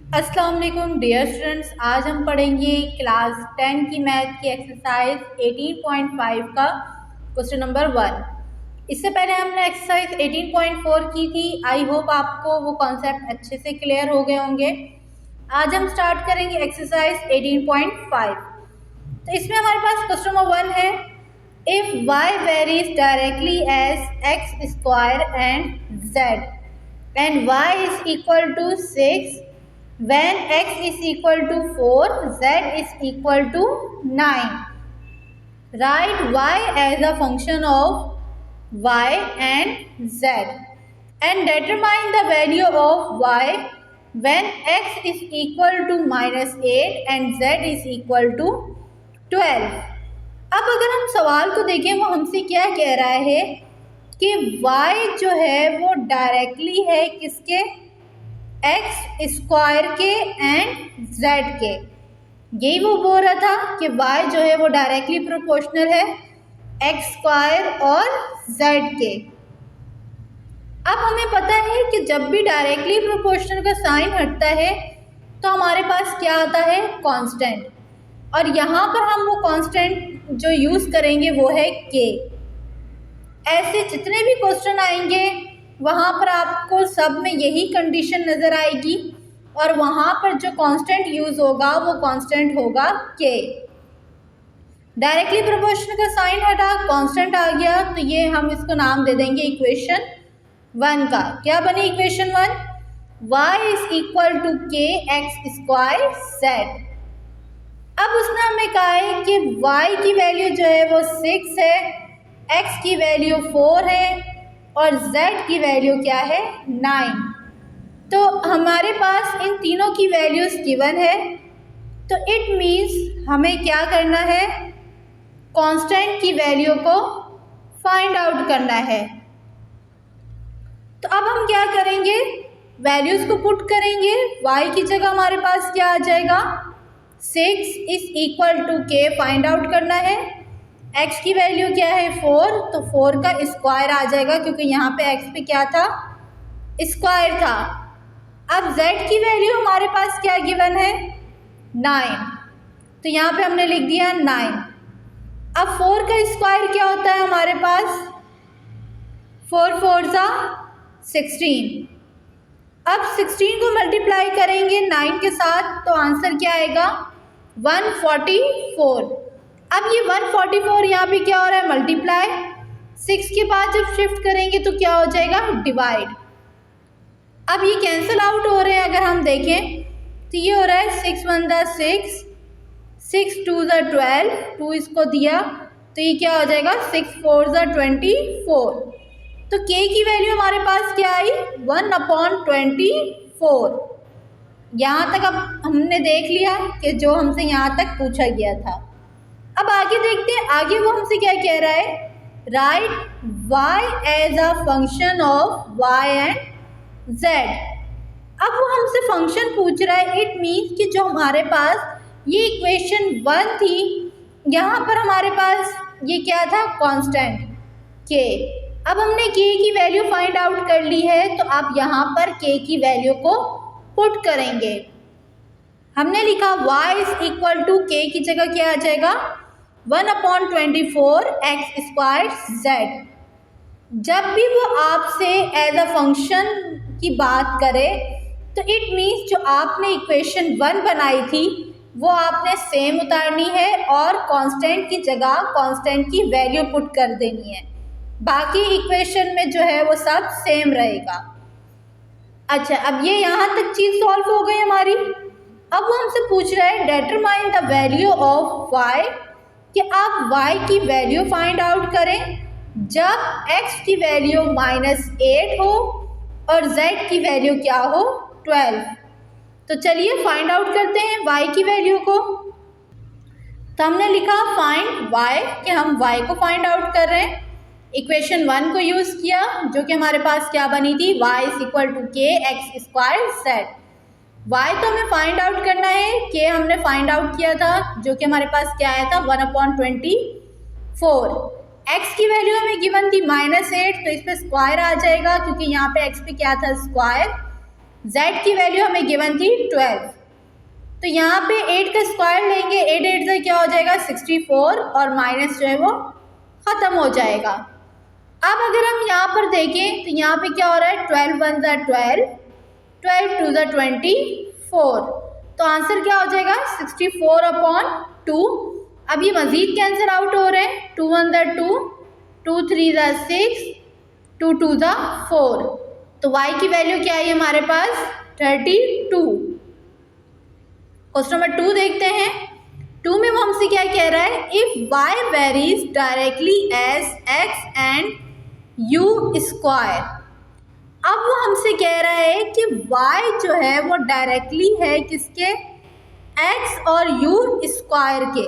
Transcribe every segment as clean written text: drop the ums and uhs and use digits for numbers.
अस्सलाम वालेकुम dear students. आज हम पढ़ेंगे क्लास 10 की मैथ की एक्सरसाइज 18.5 का क्वेश्चन नंबर 1। इससे पहले हमने एक्सरसाइज 18.4 की थी। आई होप आपको वो कॉन्सेप्ट अच्छे से क्लियर हो गए होंगे। आज हम स्टार्ट करेंगे एक्सरसाइज 18.5। तो इसमें हमारे पास क्वेश्चन नंबर 1 है, if y varies directly as x square and z and y is equal to 6 when x is equal to 4, z is equal to 9. Write y as a function of y and z and determine the value of y when x is equal to -8 and z is equal to 12. अब अगर हम सवाल को देखें, वो हमसे क्या कह रहा है कि y जो है वो डायरेक्टली है किसके, एक्स स्क्वायर के एंड जेड के। यही वो बोल रहा था कि y जो है वो डायरेक्टली प्रोपोर्शनल है एक्स स्क्वायर और जेड के। अब हमें पता है कि जब भी डायरेक्टली प्रोपोर्शनल का साइन हटता है तो हमारे पास क्या आता है, कांस्टेंट। और यहाँ पर हम वो कांस्टेंट जो यूज़ करेंगे वो है के। ऐसे जितने भी क्वेश्चन आएंगे वहाँ पर आपको सब में यही कंडीशन नज़र आएगी और वहाँ पर जो कांस्टेंट यूज़ होगा वो कांस्टेंट होगा के। डायरेक्टली प्रोपोर्शनल का साइन हटा, कांस्टेंट आ गया, तो ये हम इसको नाम दे देंगे इक्वेशन 1 का। क्या बनी equation 1? y is equal to K X square Z. अब उसने हमें कहा है कि y की वैल्यू जो है वो 6 है, x की वैल्यू 4 है और z की वैल्यू क्या है, 9। तो हमारे पास इन तीनों की वैल्यूज़ गिवन है, तो इट मीन्स हमें क्या करना है, कांस्टेंट की वैल्यू को फाइंड आउट करना है। तो अब हम क्या करेंगे, वैल्यूज़ को पुट करेंगे। y की जगह हमारे पास क्या आ जाएगा, 6 इज इक्वल टू के फाइंड आउट करना है। x की वैल्यू क्या है, 4, तो 4 का स्क्वायर आ जाएगा क्योंकि यहाँ पे x पे क्या था, स्क्वायर था। अब z की वैल्यू हमारे पास क्या गिवन है, 9, तो यहाँ पे हमने लिख दिया 9। अब 4 का स्क्वायर क्या होता है हमारे पास, 4 4 सा 16। अब 16 को मल्टीप्लाई करेंगे 9 के साथ तो आंसर क्या आएगा, 144। अब ये 144 यहाँ पे क्या हो रहा है, मल्टीप्लाई। 6 के बाद जब शिफ्ट करेंगे तो क्या हो जाएगा, डिवाइड। अब ये कैंसिल आउट हो रहे हैं, अगर हम देखें तो ये हो रहा है 6 1 दा 6, 6 2 दा 12, 2 इसको दिया तो ये क्या हो जाएगा, 6 4 दा 24। तो k की वैल्यू हमारे पास क्या आई, 1/24। यहाँ तक अब हमने देख लिया कि जो हमसे यहाँ तक पूछा गया था। अब आगे देखते हैं, आगे वो हमसे क्या कह रहा है, write y as a function of y and z। अब वो हमसे फंक्शन पूछ रहा है, इट मीन्स कि जो हमारे पास ये इक्वेशन 1 थी, यहाँ पर हमारे पास ये क्या था, कांस्टेंट k। अब हमने k की वैल्यू फाइंड आउट कर ली है, तो आप यहाँ पर k की वैल्यू को पुट करेंगे। हमने लिखा y is equal to k की जगह क्या आ जाएगा, 1/24 एक्स स्क्वायर जेड। जब भी वो आपसे एज अ फंक्शन की बात करे तो इट मीन्स जो आपने इक्वेशन 1 बनाई थी वो आपने सेम उतारनी है और कांस्टेंट की जगह कांस्टेंट की वैल्यू पुट कर देनी है। बाकी इक्वेशन में जो है वो सब सेम रहेगा। अच्छा, अब ये यहाँ तक चीज़ सॉल्व हो गई हमारी। अब वो हमसे पूछ रहा है, determine the value of y, कि आप y की वैल्यू फाइंड आउट करें जब x की वैल्यू -8 हो और z की वैल्यू क्या हो, 12। तो चलिए फाइंड आउट करते हैं y की वैल्यू को। तो हमने लिखा फाइंड y, कि हम y को फाइंड आउट कर रहे हैं। इक्वेशन 1 को यूज़ किया जो कि हमारे पास क्या बनी थी, y is equal to K X square Z. y तो हमें फाइंड आउट करना है, k हमने फाइंड आउट किया था जो कि हमारे पास क्या आया था, 1/24। x की वैल्यू हमें गिवन थी -8, तो इस पर स्क्वायर आ जाएगा क्योंकि यहाँ पे x पे क्या था, स्क्वायर। z की वैल्यू हमें गिवन थी 12। तो यहाँ पे 8 का स्क्वायर लेंगे, 8 8 से क्या हो जाएगा 64 और माइनस जो है वो ख़त्म हो जाएगा। अब अगर हम यहाँ पर देखें तो यहाँ पे क्या हो रहा है 12 1 ज़ा 12, 12 2 ज़ा 24। तो आंसर क्या हो जाएगा 64/2। अब ये मज़ीद कैंसिल आउट हो रहे हैं, 2 1 ज़ा 2, 2 3 ज़ा 6, 2 2 ज़ा 4। तो y की वैल्यू क्या है हमारे पास 32। क्वेश्चन नंबर 2 देखते हैं। 2 में वो हमसे क्या कह रहा है, if y varies directly as x and u square. अब वो हमसे कह रहा है कि y जो है वो डायरेक्टली है किसके, x और u स्क्वायर के।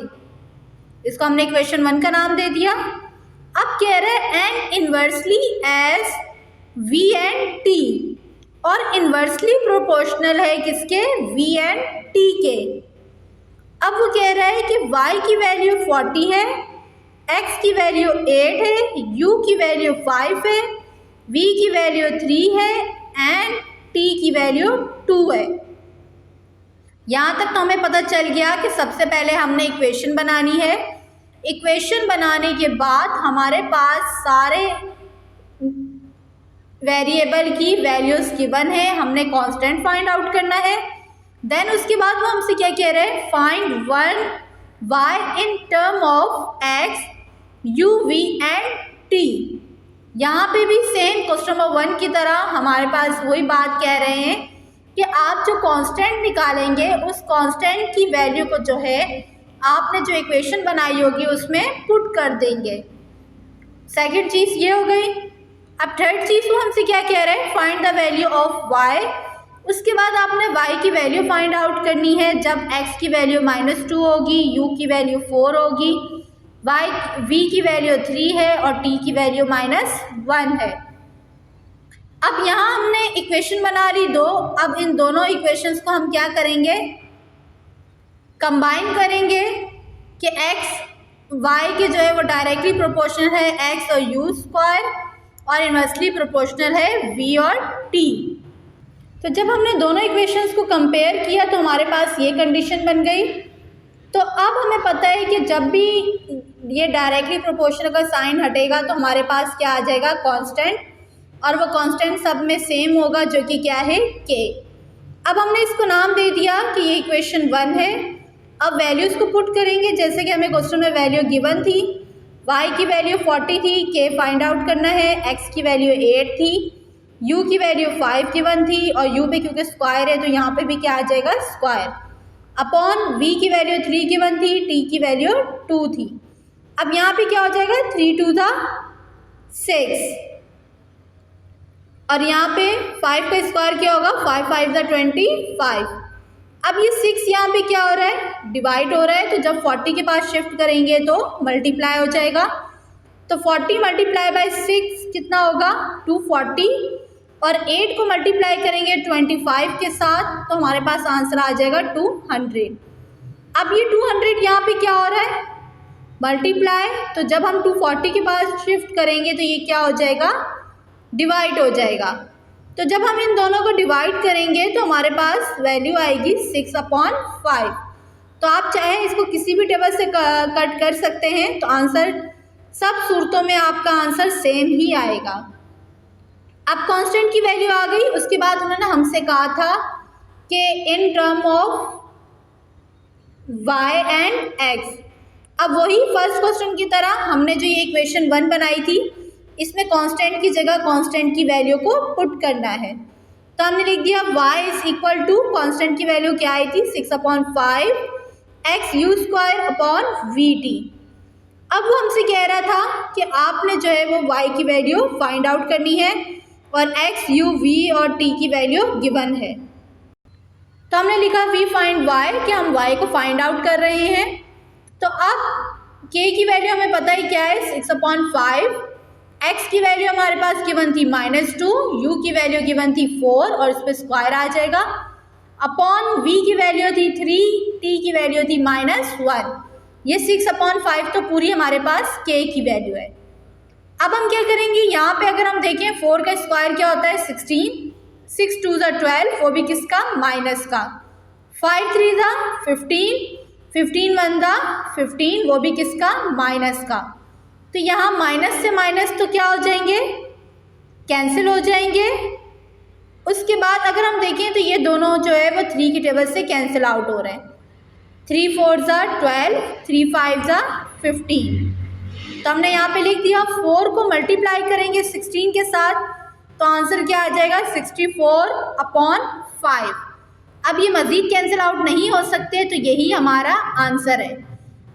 इसको हमने इक्वेशन 1 का नाम दे दिया। अब कह रहा है and inversely as v and t, और इन्वर्सली प्रोपोर्शनल है किसके, v एंड t के। अब वो कह रहा है कि y की वैल्यू 40 है, x की वैल्यू 8 है, u की वैल्यू 5 है, v की वैल्यू 3 है एंड t की वैल्यू 2 है। यहाँ तक तो हमें पता चल गया कि सबसे पहले हमने इक्वेशन बनानी है। इक्वेशन बनाने के बाद हमारे पास सारे वेरिएबल की वैल्यूज़ गिवन है, हमने कांस्टेंट फाइंड आउट करना है। देन उसके बाद वो हमसे क्या कह रहे हैं, find one y in term of x, u, v and t। यहाँ पे भी सेम क्वेश्चन नंबर 1 की तरह हमारे पास वही बात कह रहे हैं कि आप जो कांस्टेंट निकालेंगे उस कांस्टेंट की वैल्यू को जो है आपने जो इक्वेशन बनाई होगी उसमें पुट कर देंगे। सेकंड चीज़ ये हो गई। अब थर्ड चीज़ वो हमसे क्या कह रहे हैं, find the value of y। उसके बाद आपने y की वैल्यू फाइंड आउट करनी है जब x की वैल्यू -2 होगी, u की वैल्यू 4 होगी, v की वैल्यू 3 है और t की वैल्यू -1 है। अब यहाँ हमने इक्वेशन बना ली 2। अब इन दोनों इक्वेशंस को हम क्या करेंगे, कंबाइन करेंगे कि x y के जो है वो डायरेक्टली प्रोपोर्शनल है x और u स्क्वायर और इनवर्सली प्रोपोर्शनल है v और t। तो जब हमने दोनों इक्वेशंस को कंपेयर किया तो हमारे पास ये कंडीशन बन गई। तो अब हमें पता है कि जब भी ये डायरेक्टली प्रोपोर्शनल का साइन हटेगा तो हमारे पास क्या आ जाएगा, कांस्टेंट, और वो कांस्टेंट सब में सेम होगा जो कि क्या है k। अब हमने इसको नाम दे दिया कि ये इक्वेशन 1 है। अब वैल्यूज़ को पुट करेंगे जैसे कि हमें क्वेश्चन में वैल्यू गिवन थी। y की वैल्यू 40 थी, k फाइंड आउट करना है, x की वैल्यू 8 थी, u की वैल्यू 5 गिवन थी और u पे क्योंकि स्क्वायर है तो यहाँ पे भी क्या आ जाएगा स्क्वायर, अपॉन v की वैल्यू 3 गिवन थी, t की वैल्यू 2 थी। अब यहाँ पे क्या हो जाएगा 3 2 ज़ा 6 और यहाँ पे 5 का स्क्वायर क्या होगा 5 5 ज़ा 25। अब ये 6 यहाँ पे क्या हो रहा है, डिवाइड हो रहा है। तो जब 40 के पास शिफ्ट करेंगे तो मल्टीप्लाई हो जाएगा। तो 40 मल्टीप्लाई बाय 6 कितना होगा 240 और 8 को मल्टीप्लाई करेंगे 25 के साथ तो हमारे पास आंसर आ जाएगा 200। अब ये 200 यहाँ पे क्या हो रहा है मल्टीप्लाई, तो जब हम 240 के पास शिफ्ट करेंगे तो ये क्या हो जाएगा डिवाइड हो जाएगा। तो जब हम इन दोनों को डिवाइड करेंगे तो हमारे पास वैल्यू आएगी 6/5। तो आप चाहे इसको किसी भी टेबल से कट कर सकते हैं तो आंसर सब सूरतों में आपका आंसर सेम ही आएगा। अब कांस्टेंट की वैल्यू आ गई। उसके बाद उन्होंने हमसे कहा था कि in term of y and x। अब वही फर्स्ट क्वेश्चन की तरह हमने जो ये इक्वेशन 1 बनाई थी इसमें कांस्टेंट की जगह कांस्टेंट की वैल्यू को पुट करना है। तो हमने लिख दिया y is equal to constant की वैल्यू क्या आई थी 6/5 x u square upon vt। अब वो हमसे कह रहा था कि आपने जो है वो y की वैल्यू फाइंड आउट करनी है और x u v और t की वैल्यू गिवन है। तो हमने लिखा v फाइंड y कि हम y को फाइंड आउट कर रहे हैं। तो अब k की वैल्यू हमें पता ही क्या है 6/5, x की वैल्यू हमारे पास गिवन थी -2, u की वैल्यू गिवन थी 4 और इस पर स्क्वायर आ जाएगा, अपॉन v की वैल्यू थी 3, t की वैल्यू थी -1। ये 6/5 तो पूरी हमारे पास k की वैल्यू है। अब हम क्या करेंगे, यहाँ पे अगर हम देखें 4 का स्क्वायर क्या होता है 16, 6 2 ज़ा 12, वो भी किसका, माइनस का। 5 3 ज़ा 15, 15 1 ज़ा 15, वो भी किसका, माइनस का। तो यहाँ माइनस से माइनस तो क्या हो जाएंगे, कैंसिल हो जाएंगे। उसके बाद अगर हम देखें तो ये दोनों जो है वो 3 की टेबल से कैंसिल आउट हो रहे हैं। 3 4 ज़ा 12, 3 5 ज़ा 15। तो हमने यहाँ पे लिख दिया 4 को मल्टीप्लाई करेंगे 16 के साथ तो आंसर क्या आ जाएगा, 64/5। अब ये मज़ीद कैंसिल आउट नहीं हो सकते, तो यही हमारा आंसर है।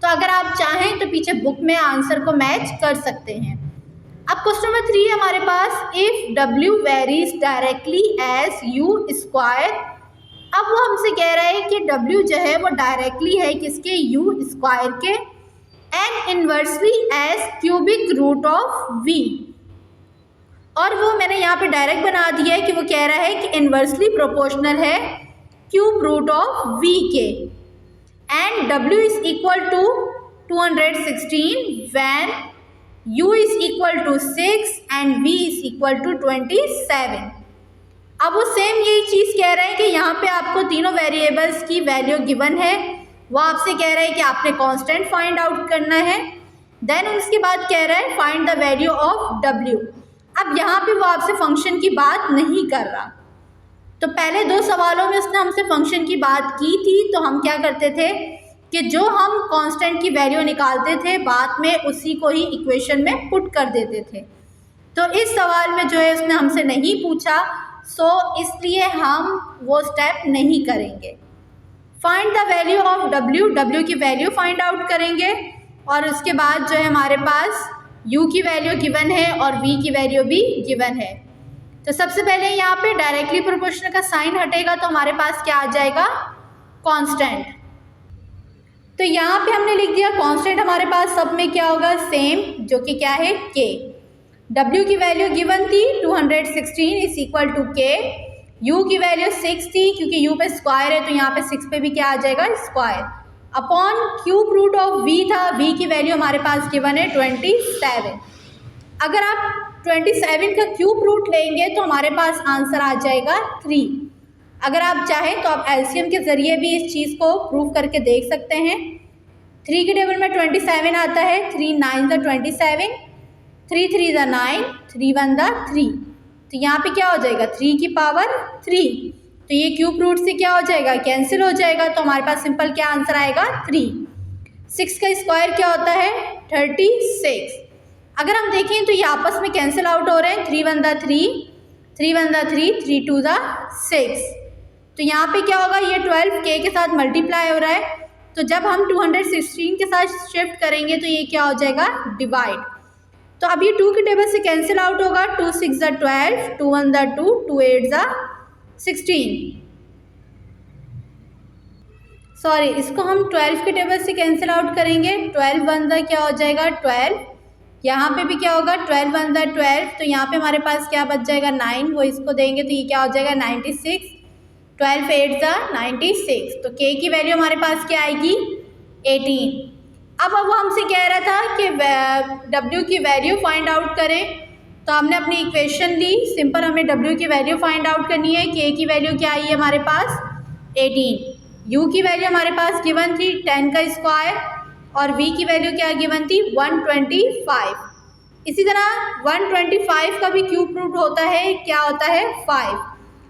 तो अगर आप चाहें तो पीछे बुक में आंसर को मैच कर सकते हैं। अब क्वेश्चन नंबर 3 है हमारे पास, if W varies directly as U square. अब वो हमसे कह रहा है कि W जो है वो डायरेक्टली है किसके, U स्क्वायर के, and inversely as cubic root of V। और वो मैंने यहाँ पे डायरेक्ट बना दिया है कि वो कह रहा है कि इन्वर्सली प्रोपोर्शनल है क्यूब रूट ऑफ V के, and W is equal to 216 when U is equal to 6 and V is equal to 27। अब वो सेम यही चीज़ कह रहे हैं कि यहाँ पे आपको तीनों वेरिएबल्स की वैल्यू गिवन है। वो आपसे कह रहा है कि आपने कांस्टेंट फाइंड आउट करना है। देन उसके बाद कह रहा है find the value of W। अब यहाँ पे वो आपसे फंक्शन की बात नहीं कर रहा। तो पहले 2 सवालों में उसने हमसे फंक्शन की बात की थी, तो हम क्या करते थे कि जो हम कांस्टेंट की वैल्यू निकालते थे बाद में उसी को ही इक्वेशन में पुट कर देते थे। तो इस सवाल में जो है उसने हमसे नहीं पूछा, सो इसलिए हम वो स्टेप नहीं करेंगे। Find the value of W, W की वैल्यू फाइंड आउट करेंगे और उसके बाद जो है हमारे पास U की वैल्यू गिवन है और V की वैल्यू भी गिवन है। तो सबसे पहले यहाँ पे डायरेक्टली प्रोपोर्शनल का साइन हटेगा तो हमारे पास क्या आ जाएगा, कांस्टेंट। तो यहाँ पे हमने लिख दिया कांस्टेंट हमारे पास सब में क्या होगा, सेम, जो कि क्या है, K। W की वैल्यू गिवन थी 216 is equal to K। U की वैल्यू 6 थी क्योंकि U पे स्क्वायर है तो यहाँ पे 6 पे भी क्या आ जाएगा, square, upon cube root of V था। V की वैल्यू हमारे पास गिवन है 27। अगर आप 27 का क्यूब रूट लेंगे तो हमारे पास आंसर आ जाएगा 3। अगर आप चाहें तो आप एलसीएम के ज़रिए भी इस चीज़ को प्रूव करके देख सकते हैं। 3 के टेबल में 27 आता है, 3 9 ज़ा 27, 3 3 ज़ा 9, 3 1 ज़ा 3। तो यहाँ पे क्या हो जाएगा, 3 की पावर 3। तो ये क्यूब रूट से क्या हो जाएगा, कैंसिल हो जाएगा। तो हमारे पास सिंपल क्या आंसर आएगा, 3। 6 का स्क्वायर क्या होता है, 36। अगर हम देखें तो ये आपस में कैंसिल आउट हो रहे हैं, 3 1 ज़ा 3, 3 1 ज़ा 3, 3 2 ज़ा 6। तो यहाँ पे क्या होगा, ये 12 K के साथ मल्टीप्लाई हो रहा है। तो जब हम 216 के साथ शिफ्ट करेंगे तो ये क्या हो जाएगा, डिवाइड। तो अब ये 2 के टेबल से कैंसिल आउट होगा, 2 6 ज़ा 12, 2 1 ज़ा 2, 2 8 ज़ा 16। सॉरी, इसको हम 12 के टेबल से कैंसिल आउट करेंगे, 12 1 ज़ा क्या हो जाएगा, 12। यहाँ पे भी क्या होगा, 12 1 ज़ा 12। तो यहाँ पे हमारे पास क्या बच जाएगा, 9, वो इसको देंगे तो ये क्या हो जाएगा, 96। 12 8 ज़ा 96। तो K की वैल्यू हमारे पास क्या आएगी, 18। अब वो हमसे कह रहा था कि W की वैल्यू फाइंड आउट करें। तो हमने अपनी इक्वेशन ली, सिंपल हमें W की वैल्यू फाइंड आउट करनी है। K की वैल्यू क्या आई है हमारे पास, 18। U की वैल्यू हमारे पास गिवन थी 10 का स्क्वायर और V की वैल्यू क्या गिवन थी, 125। इसी तरह 125 का भी क्यूब रूट होता है, क्या होता है, 5।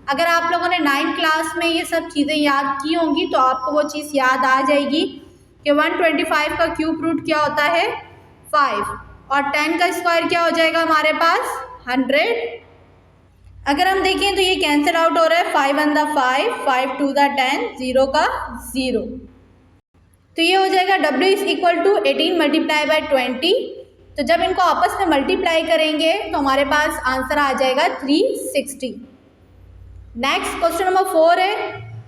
अगर आप लोगों ने 9th क्लास में ये सब चीज़ें याद की होंगी तो आपको वो चीज़ याद आ जाएगी कि 125 का क्यूब रूट क्या होता है, 5, और 10 का स्क्वायर क्या हो जाएगा हमारे पास, 100। अगर हम देखें तो ये कैंसिल आउट हो रहा है, 5 1 ज़ा 5, 5 2 ज़ा 10, 0 का 0। तो ये हो जाएगा W is equal to 18 multiply by 20। तो जब इनको आपस में मल्टीप्लाई करेंगे तो हमारे पास आंसर आ जाएगा 360। नेक्स्ट क्वेश्चन नंबर 4 है,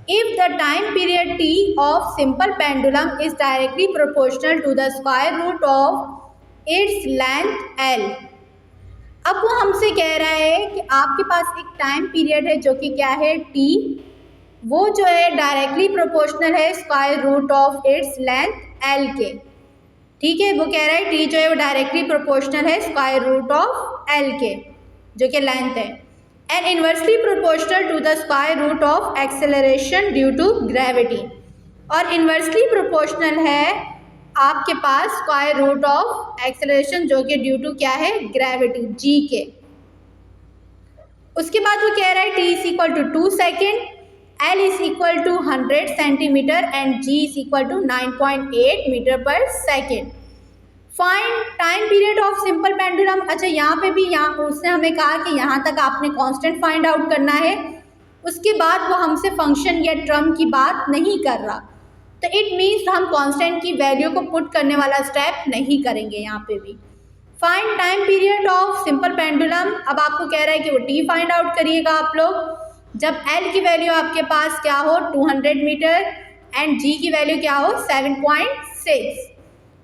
if the time period T of simple pendulum is directly proportional to the square root of its length L। अब वो हमसे कह रहा है कि आपके पास एक टाइम पीरियड है जो कि क्या है, T, वो जो है डायरेक्टली प्रोपोर्शनल है square root of its length L के। ठीक है, वो कह रहा है T जो है वो डायरेक्टली प्रोपोर्शनल है स्क्वायर रूट ऑफ L के, जो कि लेंथ है। And inversely proportional to the square root of acceleration due to gravity. और इन्वर्सली प्रोपोर्शनल है आपके पास स्क्वायर रूट ऑफ एक्सेलरेशन जो कि ड्यू टू क्या है, ग्रेविटी जी के। उसके बाद वो कह रहा है t is equal to 2 second, L is equal to 100 centimetre and G is equal to 9.8 metre per second. Find time period of simple pendulum. अच्छा, यहाँ पे भी यहाँ उसने हमें कहा कि यहाँ तक आपने कांस्टेंट फाइंड आउट करना है, उसके बाद वो हमसे फंक्शन या टर्म की बात नहीं कर रहा, तो इट मीन्स हम कांस्टेंट की वैल्यू को पुट करने वाला स्टेप नहीं करेंगे यहाँ पे भी। Find time period of simple pendulum. अब आपको कह रहा है कि वो टी फाइंड आउट करिएगा आप लोग जब एल की वैल्यू आपके पास क्या हो 200 मीटर एंड जी की वैल्यू क्या हो 7.6।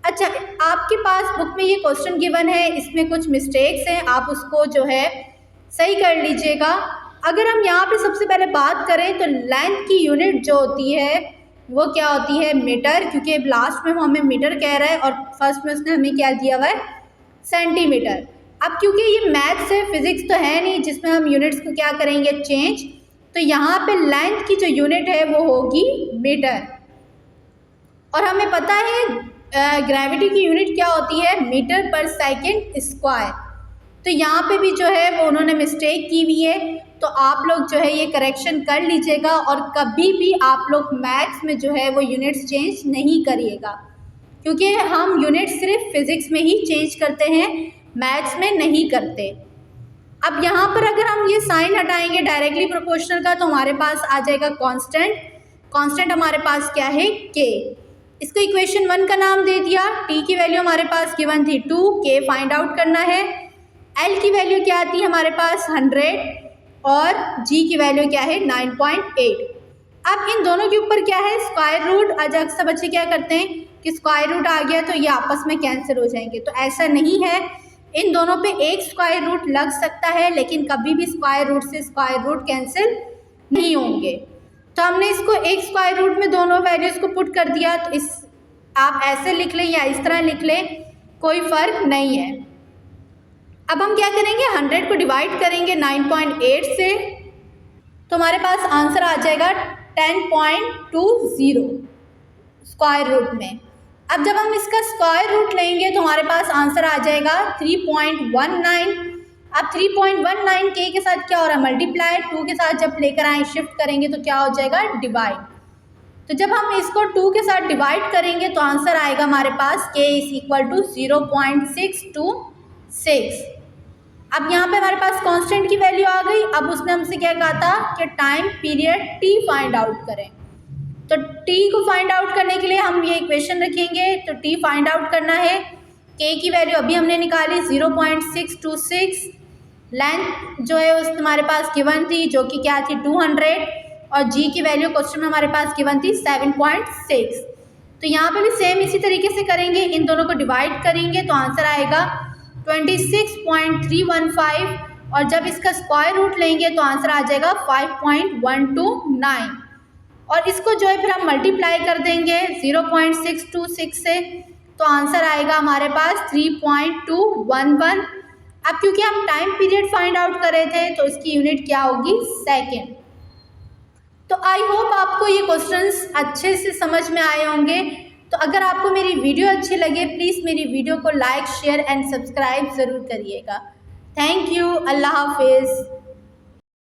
अच्छा, आपके पास बुक में ये क्वेश्चन गिवन है, इसमें कुछ मिस्टेक्स हैं, आप उसको जो है सही कर लीजिएगा। अगर हम यहाँ पे सबसे पहले बात करें तो लेंथ की यूनिट जो होती है वो क्या होती है, मीटर, क्योंकि लास्ट में वो हमें मीटर कह रहा है और फर्स्ट में उसने हमें क्या दिया हुआ है, सेंटीमीटर। अब क्योंकि ये मैथ्स है, फिजिक्स तो है नहीं जिसमें हम यूनिट्स को क्या करेंगे चेंज, तो यहाँ पे लेंथ की जो यूनिट है वो होगी मीटर। और हमें पता है ग्रेविटी की यूनिट क्या होती है, मीटर पर सेकंड स्क्वायर। तो यहाँ पे भी जो है वो उन्होंने मिस्टेक की हुई है, तो आप लोग जो है ये करेक्शन कर लीजिएगा और कभी भी आप लोग मैथ्स में जो है वो यूनिट्स चेंज नहीं करिएगा, क्योंकि हम यूनिट सिर्फ फिजिक्स में ही चेंज करते हैं, मैथ्स में नहीं करते। अब यहाँ पर अगर हम ये साइन हटाएंगे डायरेक्टली प्रोपोर्शनल का तो हमारे पास आ जाएगा कांस्टेंट। कांस्टेंट हमारे पास क्या है, के। इसको इक्वेशन 1 का नाम दे दिया। टी की वैल्यू हमारे पास गिवन थी 2, के फाइंड आउट करना है। एल की वैल्यू क्या आती है हमारे पास 100 और जी की वैल्यू क्या है 9.8। अब इन दोनों के ऊपर क्या है, स्क्वायर रूट। आज अक्सर बच्चे क्या करते हैं कि स्क्वायर रूट आ गया तो ये आपस में कैंसिल हो जाएंगे, तो ऐसा नहीं है। इन दोनों पे एक स्क्वायर रूट लग सकता है, लेकिन कभी भी स्क्वायर रूट से स्क्वायर रूट कैंसिल नहीं होंगे। तो हमने इसको एक स्क्वायर रूट में दोनों वैल्यूज़ को पुट कर दिया, तो इस आप ऐसे लिख लें या इस तरह लिख लें, कोई फ़र्क नहीं है। अब हम क्या करेंगे, 100 को डिवाइड करेंगे 9.8 से, तो हमारे पास आंसर आ जाएगा 10.20 स्क्वायर रूट में। अब जब हम इसका स्क्वायर रूट लेंगे तो हमारे पास आंसर आ जाएगा 3.19। अब 3.19 के साथ क्या हो रहा है, मल्टीप्लाई, 2 के साथ जब लेकर आए शिफ्ट करेंगे तो क्या हो जाएगा, डिवाइड। तो जब हम इसको 2 के साथ डिवाइड करेंगे तो आंसर आएगा हमारे पास k इज इक्वल टू 0.626। अब यहाँ पे हमारे पास कांस्टेंट की वैल्यू आ गई। अब उसने हमसे क्या कहा था कि time period t find out करें, तो t को फाइंड आउट करने के लिए हम ये इक्वेशन रखेंगे। तो t फाइंड आउट करना है, k की वैल्यू अभी हमने निकाली 0.626, लेंथ जो है उस हमारे पास गिवन थी जो कि क्या थी 200, और g की वैल्यू क्वेश्चन में हमारे पास गिवन थी 7.6। तो यहाँ पे भी सेम इसी तरीके से करेंगे, इन दोनों को डिवाइड करेंगे तो आंसर आएगा 26.315, और जब इसका स्क्वायर रूट लेंगे तो आंसर आ जाएगा 5.129, और इसको जो है फिर हम मल्टीप्लाई कर देंगे 0.626 से, तो आंसर आएगा हमारे पास 3.211। अब क्योंकि हम टाइम पीरियड फाइंड आउट कर रहे थे तो इसकी यूनिट क्या होगी, सेकेंड। तो आई होप आपको ये क्वेश्चंस अच्छे से समझ में आए होंगे। तो अगर आपको मेरी वीडियो अच्छी लगे प्लीज़ मेरी वीडियो को लाइक, शेयर एंड सब्सक्राइब ज़रूर करिएगा। थैंक यू, अल्लाह हाफिज़।